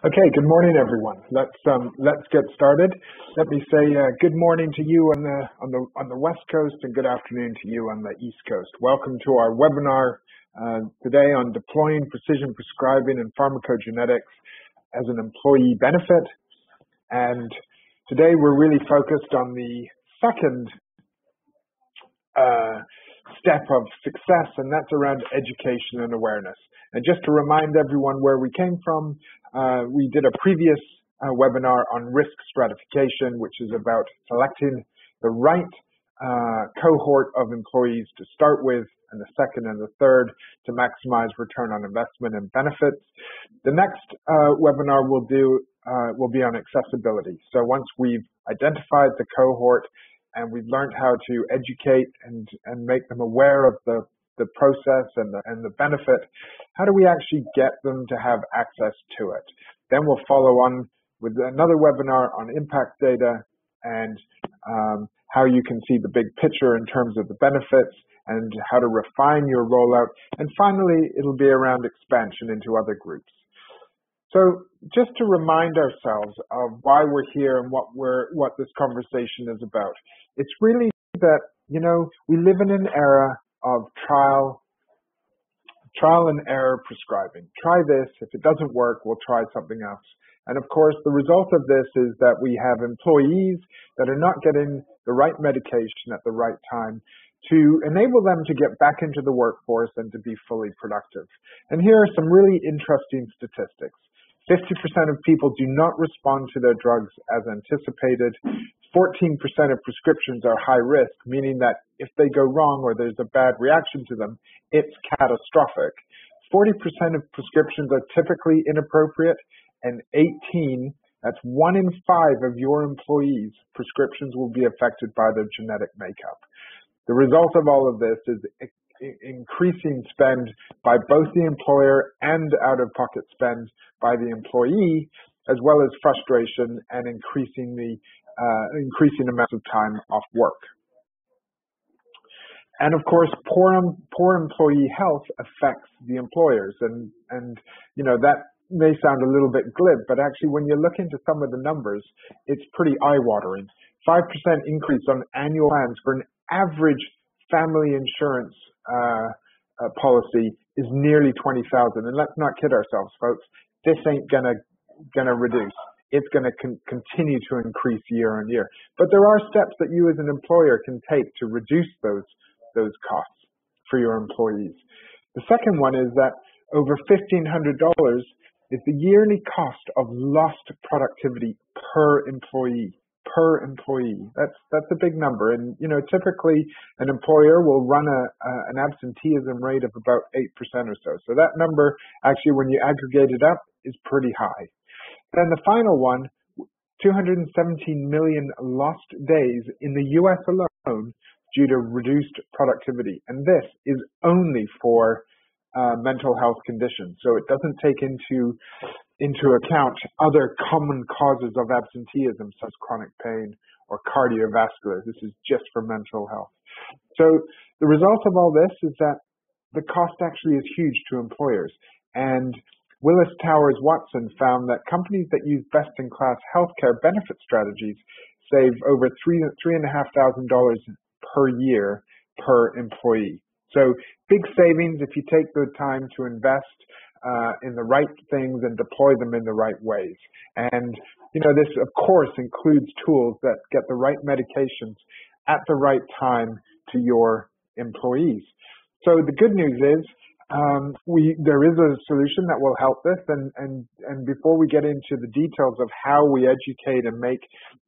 Okay, good morning, everyone. Let's get started. Let me say good morning to you on the West Coast and good afternoon to you on the East Coast. Welcome to our webinar today on deploying precision prescribing and pharmacogenetics as an employee benefit. And today we're really focused on the second step of success, and that's around education and awareness. And just to remind everyone where we came from, we did a previous webinar on risk stratification, which is about selecting the right cohort of employees to start with, and the second and the third to maximize return on investment and benefits. The next webinar will be on accessibility. So once we've identified the cohort and we've learned how to educate and make them aware of the process and the benefit, how do we actually get them to have access to it? Then we'll follow on with another webinar on impact data and how you can see the big picture in terms of the benefits and how to refine your rollout. And finally, it'll be around expansion into other groups. So just to remind ourselves of why we're here and what this conversation is about, it's really that, we live in an era of trial and error prescribing. Try this. If it doesn't work, we'll try something else. And of course, the result of this is that we have employees that are not getting the right medication at the right time to enable them to get back into the workforce and to be fully productive. And here are some really interesting statistics. 50% of people do not respond to their drugs as anticipated. 14% of prescriptions are high risk, meaning that if they go wrong or there's a bad reaction to them, it's catastrophic. 40% of prescriptions are typically inappropriate, and 18, that's 1 in 5 of your employees' prescriptions will be affected by their genetic makeup. The result of all of this is increasing spend by both the employer and out-of-pocket spend by the employee, as well as frustration and increasing amount of time off work. And of course, poor employee health affects the employers, and that may sound a little bit glib, but actually when you look into some of the numbers, it's pretty eye-watering. 5% increase on annual plans for an average family insurance policy is nearly 20,000. And let's not kid ourselves, folks. This ain't gonna reduce. It's gonna continue to increase year on year. But there are steps that you as an employer can take to reduce those costs for your employees. The second one is that over $1,500 is the yearly cost of lost productivity per employee. That's a big number. And, typically an employer will run an absenteeism rate of about 8% or so. So that number, actually, when you aggregate it up, is pretty high. Then the final one, 217 million lost days in the US alone due to reduced productivity. And this is only for mental health conditions. So it doesn't take into account other common causes of absenteeism, such as chronic pain or cardiovascular. This is just for mental health. So the result of all this is that the cost actually is huge to employers. And Willis Towers Watson found that companies that use best-in-class healthcare benefit strategies save over $3,500 per year per employee. So big savings if you take the time to invest in the right things and deploy them in the right ways. And, this, of course, includes tools that get the right medications at the right time to your employees. So the good news is there is a solution that will help this. And before we get into the details of how we educate and make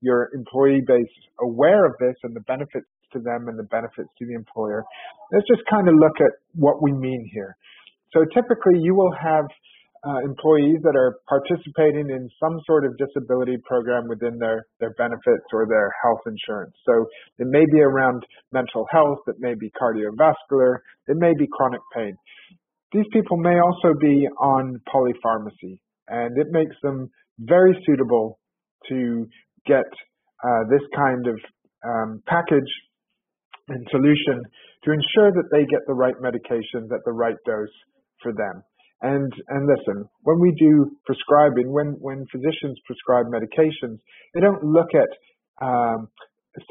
your employee base aware of this and the benefits to them and the benefits to the employer, let's just kind of look at what we mean here. So typically you will have employees that are participating in some sort of disability program within their benefits or their health insurance. So it may be around mental health, it may be cardiovascular, it may be chronic pain. These people may also be on polypharmacy, and it makes them very suitable to get this kind of package and solution to ensure that they get the right medications at the right dose for them. And listen, when we do prescribing, when physicians prescribe medications, they don't look at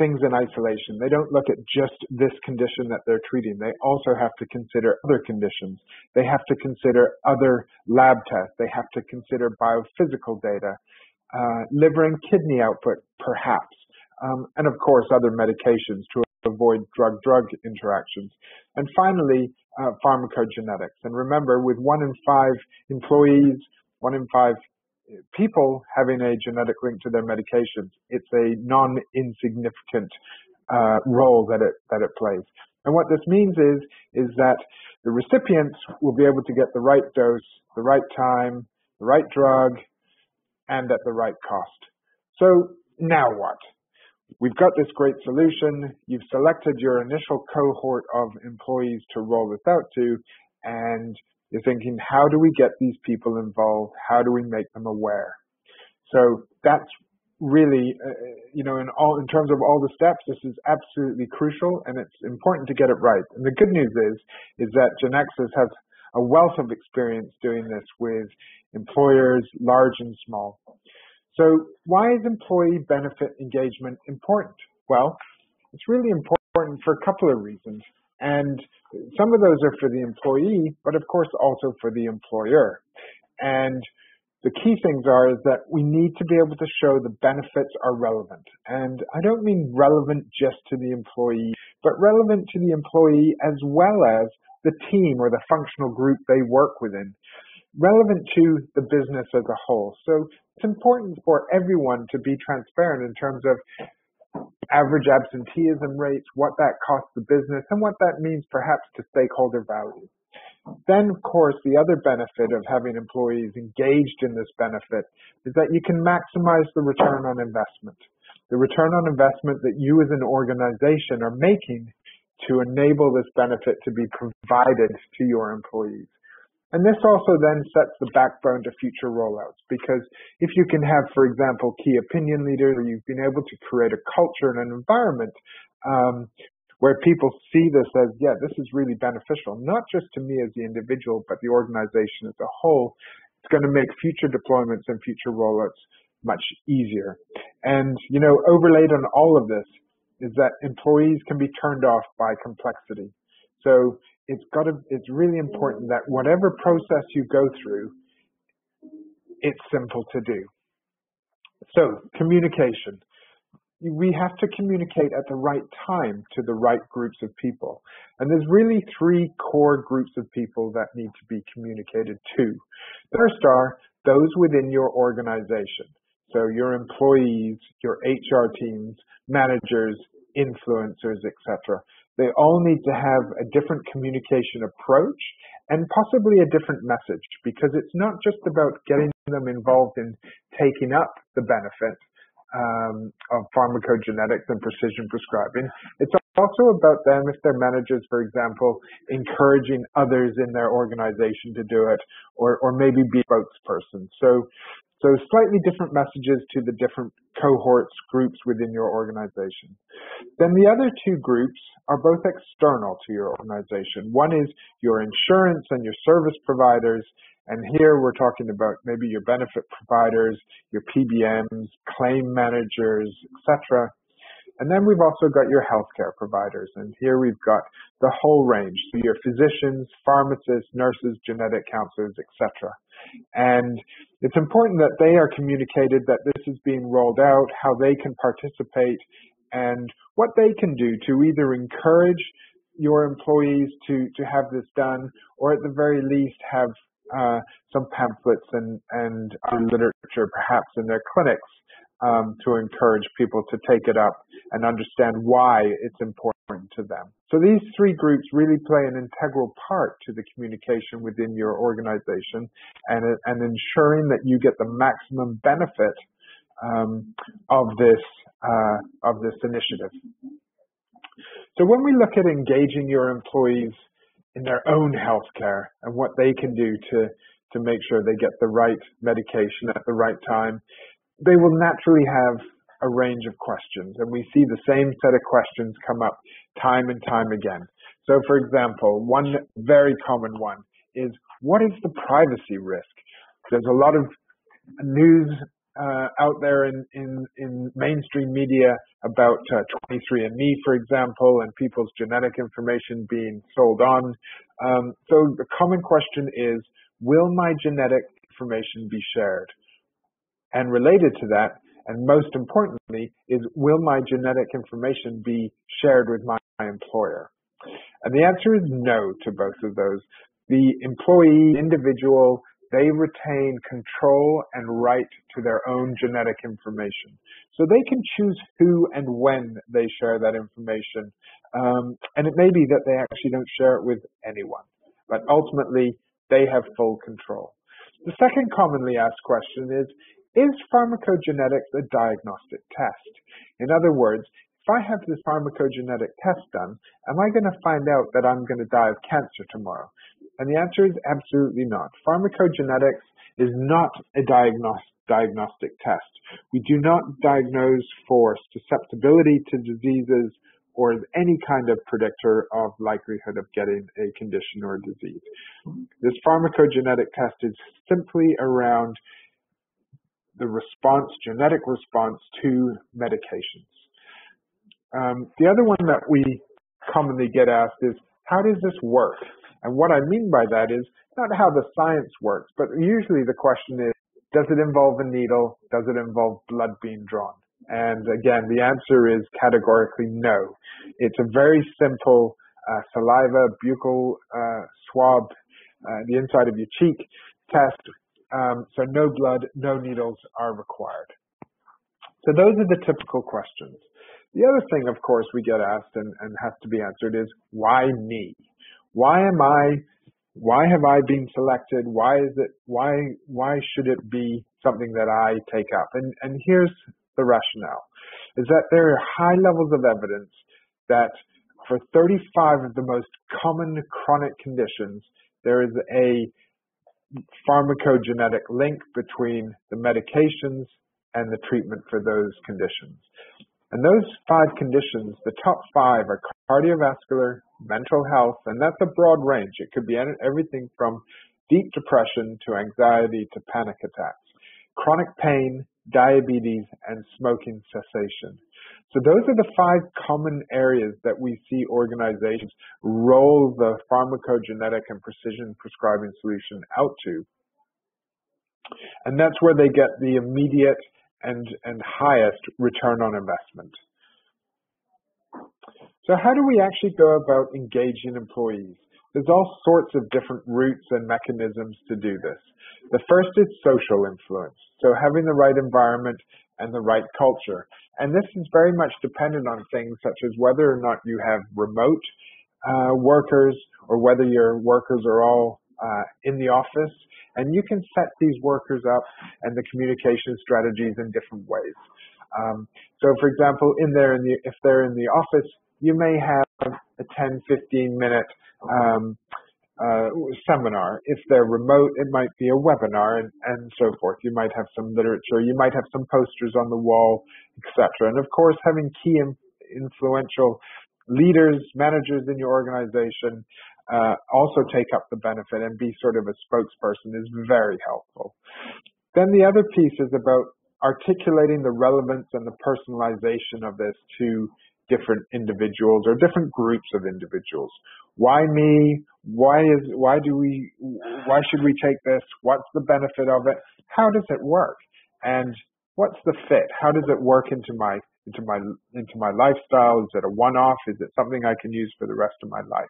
things in isolation. They don't look at just this condition that they're treating. They also have to consider other conditions. They have to consider other lab tests. They have to consider biophysical data, liver and kidney output, perhaps, and of course other medications to avoid drug-drug interactions. And finally, pharmacogenetics. And remember, with 1 in 5 employees, 1 in 5 people having a genetic link to their medications, it's a non-insignificant role that it plays. And what this means is that the recipients will be able to get the right dose, the right time, the right drug, and at the right cost. So now what? We've got this great solution. You've selected your initial cohort of employees to roll this out to, and you're thinking, how do we get these people involved? How do we make them aware? So that's really, in terms of all the steps, this is absolutely crucial, and it's important to get it right. And the good news is that Genexus has a wealth of experience doing this with employers, large and small. So why is employee benefit engagement important? Well, it's really important for a couple of reasons. And some of those are for the employee, but of course also for the employer. And the key things is that we need to be able to show the benefits are relevant. And I don't mean relevant just to the employee, but relevant to the employee as well as the team or the functional group they work within, relevant to the business as a whole. So it's important for everyone to be transparent in terms of average absenteeism rates, what that costs the business, and what that means perhaps to stakeholder value. Then, of course, the other benefit of having employees engaged in this benefit is that you can maximize the return on investment. The return on investment that you as an organization are making to enable this benefit to be provided to your employees. And this also then sets the backbone to future rollouts, because if you can have, for example, key opinion leaders, or you've been able to create a culture and an environment where people see this as, yeah, this is really beneficial, not just to me as the individual, but the organization as a whole, it's going to make future deployments and future rollouts much easier. And, overlaid on all of this is that employees can be turned off by complexity. So it's really important that whatever process you go through, it's simple to do. So communication. We have to communicate at the right time to the right groups of people. And there's really 3 core groups of people that need to be communicated to. First are those within your organization. So your employees, your HR teams, managers, influencers, etc. They all need to have a different communication approach and possibly a different message, because it's not just about getting them involved in taking up the benefit of pharmacogenetics and precision prescribing. It's also about them, if they're managers, for example, encouraging others in their organization to do it, or maybe be a spokesperson. So slightly different messages to the different cohorts, groups within your organization. Then the other 2 groups are both external to your organization. One is your insurance and your service providers, and here we're talking about maybe your benefit providers, your PBMs, claim managers, etc. And then we've also got your healthcare providers, and here we've got the whole range, so your physicians, pharmacists, nurses, genetic counselors, etc. And it's important that they are communicated that this is being rolled out, how they can participate, and what they can do to either encourage your employees to have this done, or at the very least have some pamphlets and other literature perhaps in their clinics to encourage people to take it up and understand why it's important to them. So these 3 groups really play an integral part to the communication within your organization and ensuring that you get the maximum benefit of this initiative. So when we look at engaging your employees in their own healthcare and what they can do to make sure they get the right medication at the right time, they will naturally have a range of questions, and we see the same set of questions come up time and time again. So for example, one very common one is, what is the privacy risk? There's a lot of news out there in mainstream media about 23andMe, for example, and people's genetic information being sold on. So the common question is, will my genetic information be shared? And related to that, and most importantly, is will my genetic information be shared with my employer? And the answer is no to both of those. The employee, individual, they retain control and right to their own genetic information. So they can choose who and when they share that information. And it may be that they actually don't share it with anyone, but ultimately they have full control. The second commonly asked question is pharmacogenetics a diagnostic test? In other words, if I have this pharmacogenetic test done, am I going to find out that I'm going to die of cancer tomorrow? And the answer is absolutely not. Pharmacogenetics is not a diagnostic test. We do not diagnose for susceptibility to diseases or as any kind of predictor of likelihood of getting a condition or a disease. This pharmacogenetic test is simply around the response, genetic response to medications. The other one that we commonly get asked is, how does this work? And what I mean by that is not how the science works, but usually the question is, does it involve a needle? Does it involve blood being drawn? And again, the answer is categorically no. It's a very simple saliva, buccal swab, the inside of your cheek test. So no blood, no needles are required. So those are the typical questions. The other thing, of course, we get asked and has to be answered is, why me? Why have I been selected? Why should it be something that I take up? And here's the rationale, is that there are high levels of evidence that for 35 of the most common chronic conditions, there is a pharmacogenetic link between the medications and the treatment for those conditions. And those 5 conditions, the top 5 are cardiovascular, mental health, and that's a broad range. It could be everything from deep depression to anxiety to panic attacks, chronic pain, diabetes, and smoking cessation. So those are the 5 common areas that we see organizations roll the pharmacogenetic and precision prescribing solution out to. And that's where they get the immediate and highest return on investment. So how do we actually go about engaging employees? There's all sorts of different routes and mechanisms to do this. The first is social influence, so having the right environment and the right culture. And this is very much dependent on things such as whether or not you have remote workers or whether your workers are all in the office. And you can set these workers up and the communication strategies in different ways. So for example, if they're in the office, you may have a 10, 15-minute seminar. If they're remote, it might be a webinar and so forth. You might have some literature, you might have some posters on the wall, etc. And of course, having key influential leaders, managers in your organization also take up the benefit and be sort of a spokesperson is very helpful. Then the other piece is about articulating the relevance and the personalization of this to different individuals or different groups of individuals. Why me? Why should we take this? What's the benefit of it? How does it work? And what's the fit? How does it work into my lifestyle? Is it a one-off? Is it something I can use for the rest of my life?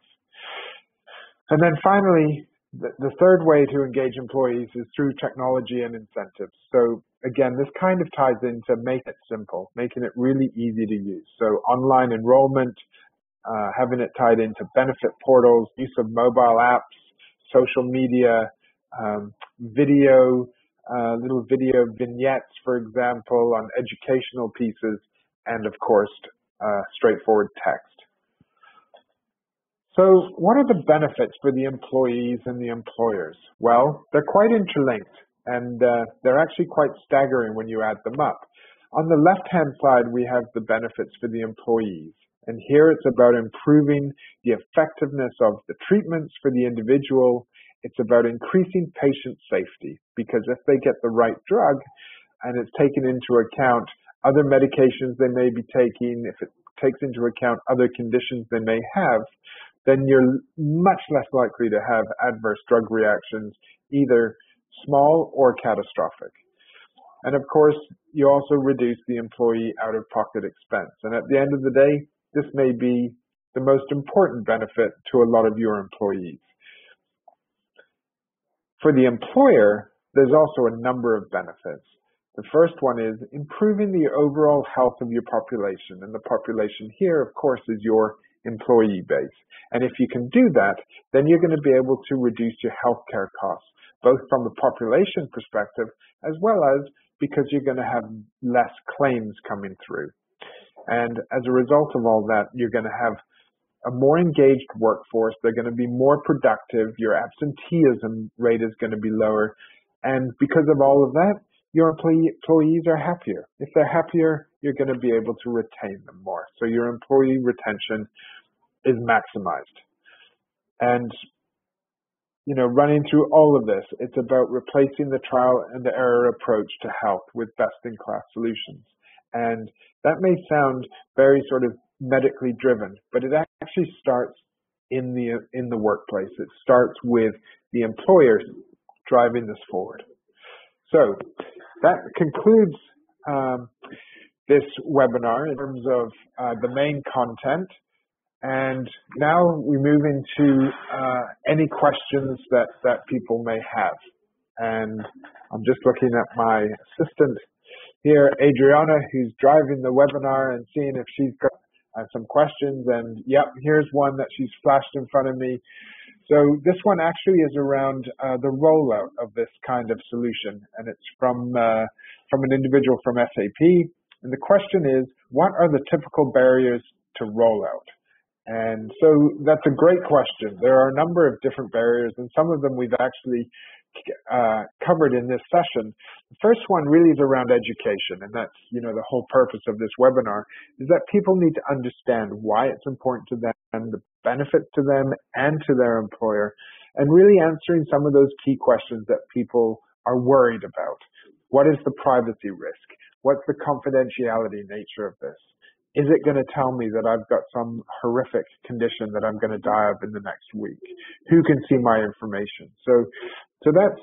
And then finally, the third way to engage employees is through technology and incentives. So again, this kind of ties into make it simple, making it really easy to use. So online enrollment, having it tied into benefit portals, use of mobile apps, social media, video, little video vignettes, for example, on educational pieces, and of course, straightforward text. So what are the benefits for the employees and the employers? Well, they're quite interlinked, and they're actually quite staggering when you add them up. On the left-hand side, we have the benefits for the employees. And here it's about improving the effectiveness of the treatments for the individual it's about increasing patient safety, because if they get the right drug and it's taken into account other medications they may be taking, if it takes into account other conditions they may have, then you're much less likely to have adverse drug reactions, either small or catastrophic. And of course, you also reduce the employee out-of-pocket expense. And at the end of the day, this may be the most important benefit to a lot of your employees. For the employer, there's also a number of benefits. The first one is improving the overall health of your population. And the population here, of course, is your employee base. And if you can do that, then you're going to be able to reduce your healthcare costs, both from the population perspective, as well as because you're going to have less claims coming through. And as a result of all that, you're going to have a more engaged workforce. They're going to be more productive. Your absenteeism rate is going to be lower. And because of all of that, your employees are happier. If they're happier, you're going to be able to retain them more. So your employee retention is maximized. And, running through all of this, it's about replacing the trial and error approach to health with best-in-class solutions. And that may sound very sort of medically driven, but it actually starts in the workplace. It starts with the employer driving this forward. So that concludes this webinar in terms of the main content. And now we move into any questions that people may have. And I'm just looking at my assistant here, Adriana, who's driving the webinar, and seeing if she's got some questions. And yep, here's one that she's flashed in front of me. So this one actually is around the rollout of this kind of solution, and it's from an individual from SAP. And the question is, what are the typical barriers to rollout? And so that's a great question. There are a number of different barriers, and some of them we've actually covered in this session. The first one really is around education, and that's the whole purpose of this webinar, is that people need to understand why it's important to them, the benefits to them and to their employer, and really answering some of those key questions that people are worried about. What is the privacy risk? What's the confidentiality nature of this? Is it going to tell me that I've got some horrific condition that I'm going to die of in the next week? Who can see my information? So that's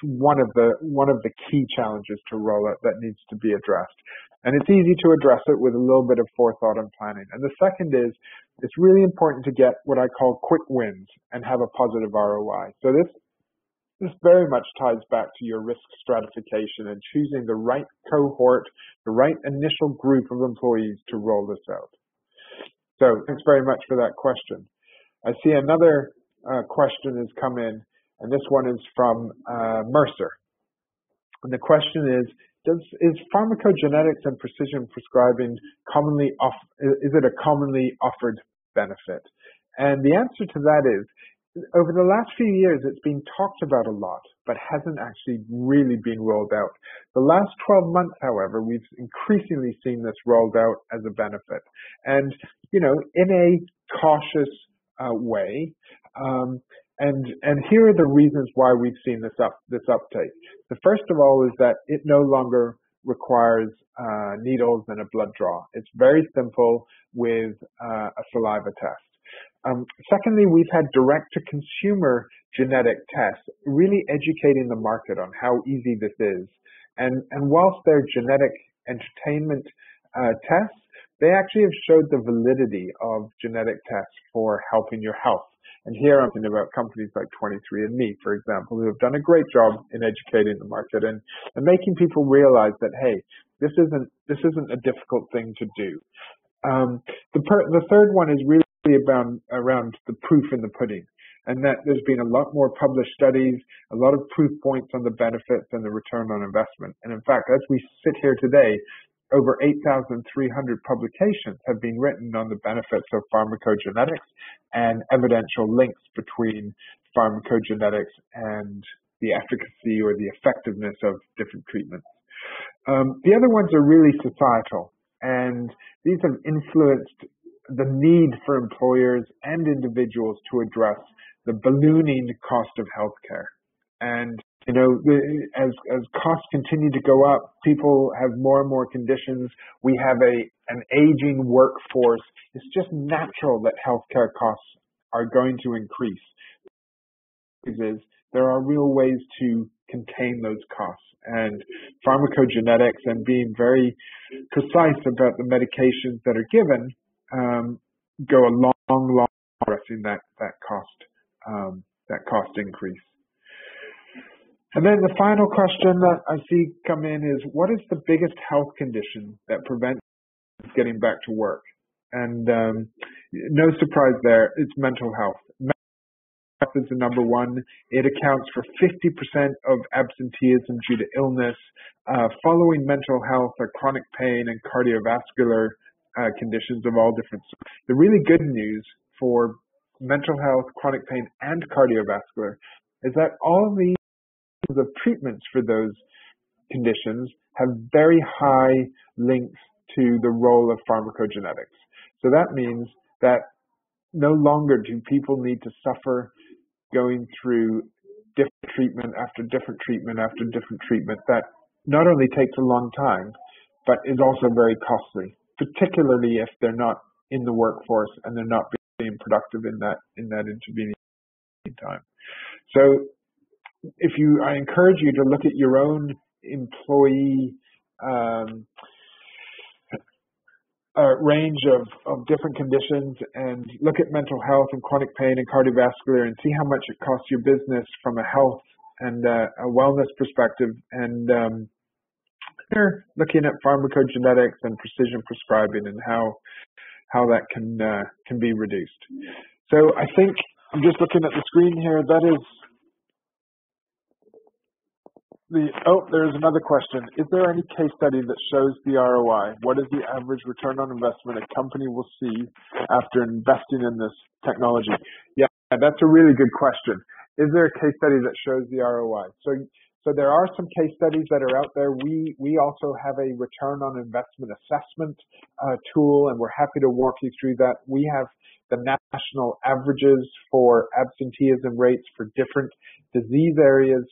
one of the key challenges to rollout that needs to be addressed. And it's easy to address it with a little bit of forethought and planning. And the second is, it's really important to get what I call quick wins and have a positive ROI. So this very much ties back to your risk stratification and choosing the right cohort, the right initial group of employees to roll this out. So thanks very much for that question. I see another question has come in, and this one is from Mercer. And the question is pharmacogenetics and precision prescribing is it a commonly offered benefit? And the answer to that is, over the last few years, it's been talked about a lot, but hasn't actually really been rolled out. The last 12 months, however, we've increasingly seen this rolled out as a benefit. And, in a cautious way. And here are the reasons why we've seen this uptake. The first of all is that it no longer requires needles and a blood draw. It's very simple with a saliva test. Secondly, we've had direct-to-consumer genetic tests really educating the market on how easy this is. And whilst they're genetic entertainment tests, they actually have showed the validity of genetic tests for helping your health. And here I'm thinking about companies like 23andMe, for example, who have done a great job in educating the market and making people realize that, hey, this isn't a difficult thing to do. The third one is really around the proof in the pudding, and that there's been a lot more published studies, a lot of proof points on the benefits and the return on investment. And in fact, as we sit here today, over 8,300 publications have been written on the benefits of pharmacogenetics and evidential links between pharmacogenetics and the efficacy or the effectiveness of different treatments. The other ones are really societal, and these have influenced the need for employers and individuals to address the ballooning cost of healthcare. And as costs continue to go up, people have more and more conditions. We have an aging workforce. It's just natural that healthcare costs are going to increase. There are real ways to contain those costs, and pharmacogenetics and being very precise about the medications that are given go a long way addressing that cost increase. And then the final question that I see come in is, what is the biggest health condition that prevents getting back to work? And no surprise there, it's mental health. Mental health is the number one. It accounts for 50% of absenteeism due to illness. Following mental health are chronic pain and cardiovascular conditions of all different sorts. The really good news for mental health, chronic pain, and cardiovascular is that all these of treatments for those conditions have very high links to the role of pharmacogenetics. So that means that no longer do people need to suffer going through different treatment after different treatment after different treatment that not only takes a long time, but is also very costly, particularly if they're not in the workforce and they're not being productive in that intervening time. So I encourage you to look at your own employee range of different conditions and look at mental health and chronic pain and cardiovascular and see how much it costs your business from a health and a wellness perspective. And they're looking at pharmacogenetics and precision prescribing and how that can be reduced. So I think I'm just looking at the screen here. That is there's another question. Is there any case study that shows the ROI? What is the average return on investment a company will see after investing in this technology? Yeah, that's a really good question. Is there a case study that shows the ROI? So there are some case studies that are out there. We also have a return on investment assessment tool, and we're happy to walk you through that. We have the national averages for absenteeism rates for different disease areas.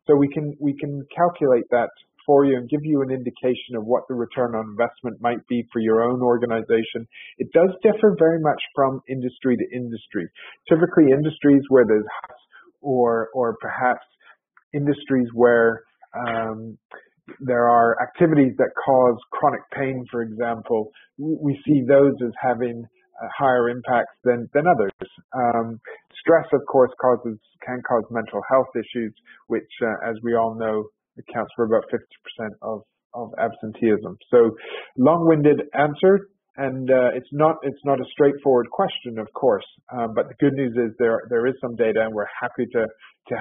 So we can calculate that for you and give you an indication of what the return on investment might be for your own organization. It does differ very much from industry to industry. Typically industries where there's or perhaps industries where there are activities that cause chronic pain, for example, we see those as having higher impacts than others. Stress, of course, can cause mental health issues, which, as we all know, accounts for about 50% of absenteeism. So, long-winded answer, and it's not a straightforward question, of course. But the good news is there is some data, and we're happy to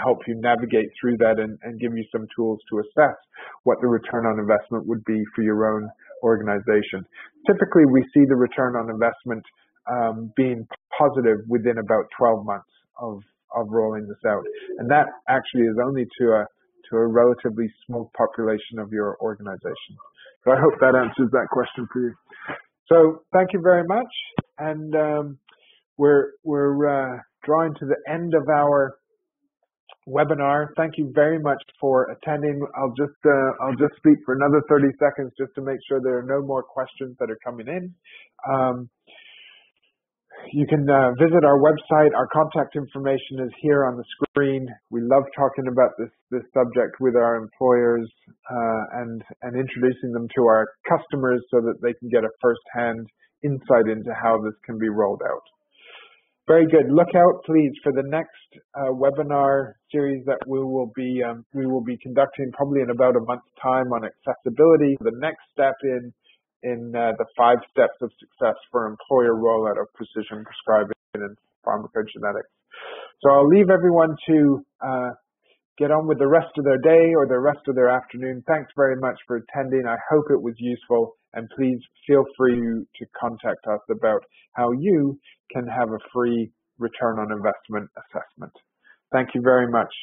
help you navigate through that and give you some tools to assess what the return on investment would be for your own organization. Typically, we see the return on investment being positive within about 12 months of rolling this out. And that actually is only to a relatively small population of your organization. So I hope that answers that question for you. So thank you very much. And we're drawing to the end of our webinar. Thank you very much for attending. I'll just speak for another 30 seconds just to make sure there are no more questions that are coming in. You can visit our website. Our contact information is here on the screen. We love talking about this subject with our employers and introducing them to our customers so that they can get a first-hand insight into how this can be rolled out. Very good. Look out, please, for the next webinar series that we will be conducting probably in about a month's time on accessibility. The next step in the 5 steps of success for employer rollout of precision prescribing and pharmacogenetics. So I'll leave everyone to get on with the rest of their day or the rest of their afternoon. Thanks very much for attending. I hope it was useful, and please feel free to contact us about how you can have a free return on investment assessment. Thank you very much.